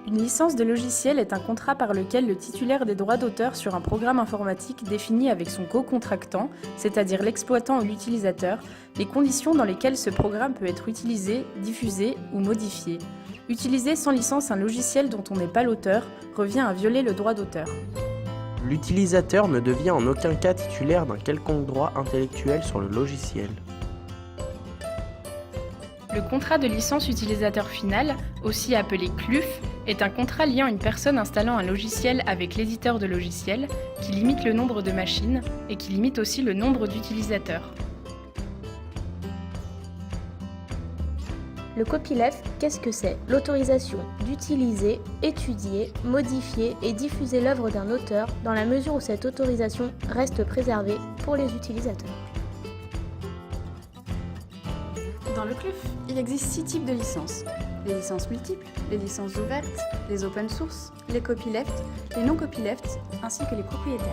Une licence de logiciel est un contrat par lequel le titulaire des droits d'auteur sur un programme informatique définit avec son co-contractant, c'est-à-dire l'exploitant ou l'utilisateur, les conditions dans lesquelles ce programme peut être utilisé, diffusé ou modifié. Utiliser sans licence un logiciel dont on n'est pas l'auteur revient à violer le droit d'auteur. L'utilisateur ne devient en aucun cas titulaire d'un quelconque droit intellectuel sur le logiciel. Le contrat de licence utilisateur final, aussi appelé CLUF, est un contrat liant une personne installant un logiciel avec l'éditeur de logiciel, qui limite le nombre de machines et qui limite aussi le nombre d'utilisateurs. Le copyleft, qu'est-ce que c'est? L'autorisation d'utiliser, étudier, modifier et diffuser l'œuvre d'un auteur dans la mesure où cette autorisation reste préservée pour les utilisateurs. Dans le CLUF, il existe 6 types de licences. Les licences multiples, les licences ouvertes, les open source, les copyleft, les non-copyleft, ainsi que les propriétaires.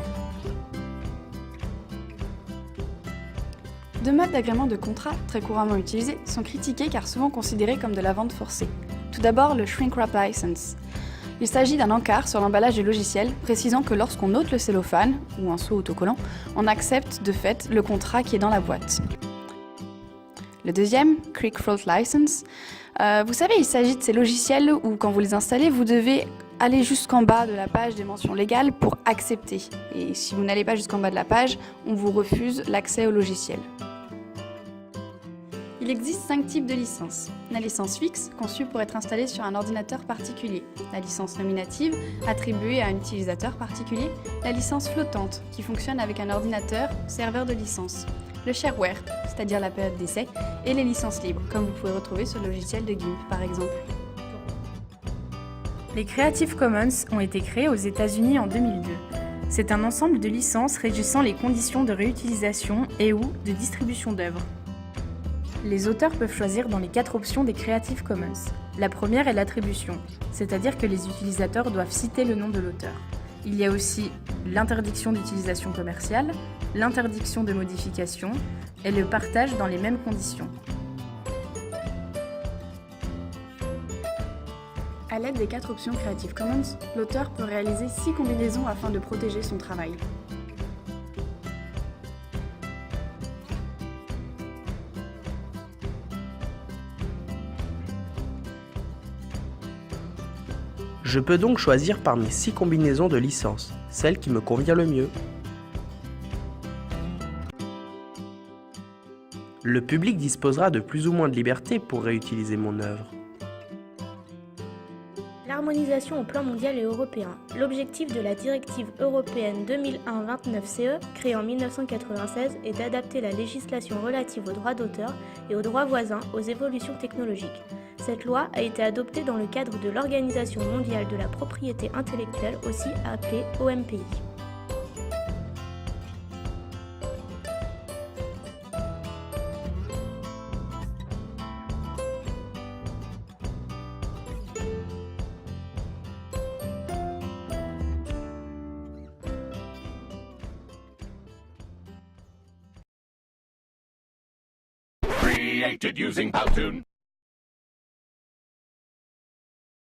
Deux modes d'agrément de contrat, très couramment utilisés, sont critiqués car souvent considérés comme de la vente forcée. Tout d'abord, le Shrink Wrap License. Il s'agit d'un encart sur l'emballage du logiciel précisant que lorsqu'on ôte le cellophane, ou un sceau autocollant, on accepte de fait le contrat qui est dans la boîte. Le deuxième, Quick Float License. Vous savez, il s'agit de ces logiciels où, quand vous les installez, vous devez aller jusqu'en bas de la page des mentions légales pour accepter. Et si vous n'allez pas jusqu'en bas de la page, on vous refuse l'accès au logiciel. Il existe 5 types de licences. La licence fixe, conçue pour être installée sur un ordinateur particulier. La licence nominative, attribuée à un utilisateur particulier. La licence flottante, qui fonctionne avec un ordinateur serveur de licence. Le shareware, c'est-à-dire la période d'essai, et les licences libres, comme vous pouvez retrouver sur le logiciel de GIMP par exemple. Les Creative Commons ont été créés aux États-Unis en 2002. C'est un ensemble de licences régissant les conditions de réutilisation et/ou de distribution d'œuvres. Les auteurs peuvent choisir dans les 4 options des Creative Commons. La première est l'attribution, c'est-à-dire que les utilisateurs doivent citer le nom de l'auteur. Il y a aussi l'interdiction d'utilisation commerciale, l'interdiction de modification et le partage dans les mêmes conditions. À l'aide des 4 options Creative Commons, l'auteur peut réaliser 6 combinaisons afin de protéger son travail. Je peux donc choisir parmi 6 combinaisons de licences, celle qui me convient le mieux. Le public disposera de plus ou moins de liberté pour réutiliser mon œuvre. L'harmonisation au plan mondial et européen. L'objectif de la directive européenne 2001-29/CE, créée en 1996, est d'adapter la législation relative aux droits d'auteur et aux droits voisins aux évolutions technologiques. Cette loi a été adoptée dans le cadre de l'Organisation mondiale de la propriété intellectuelle, aussi appelée OMPI. Created using Powtoon.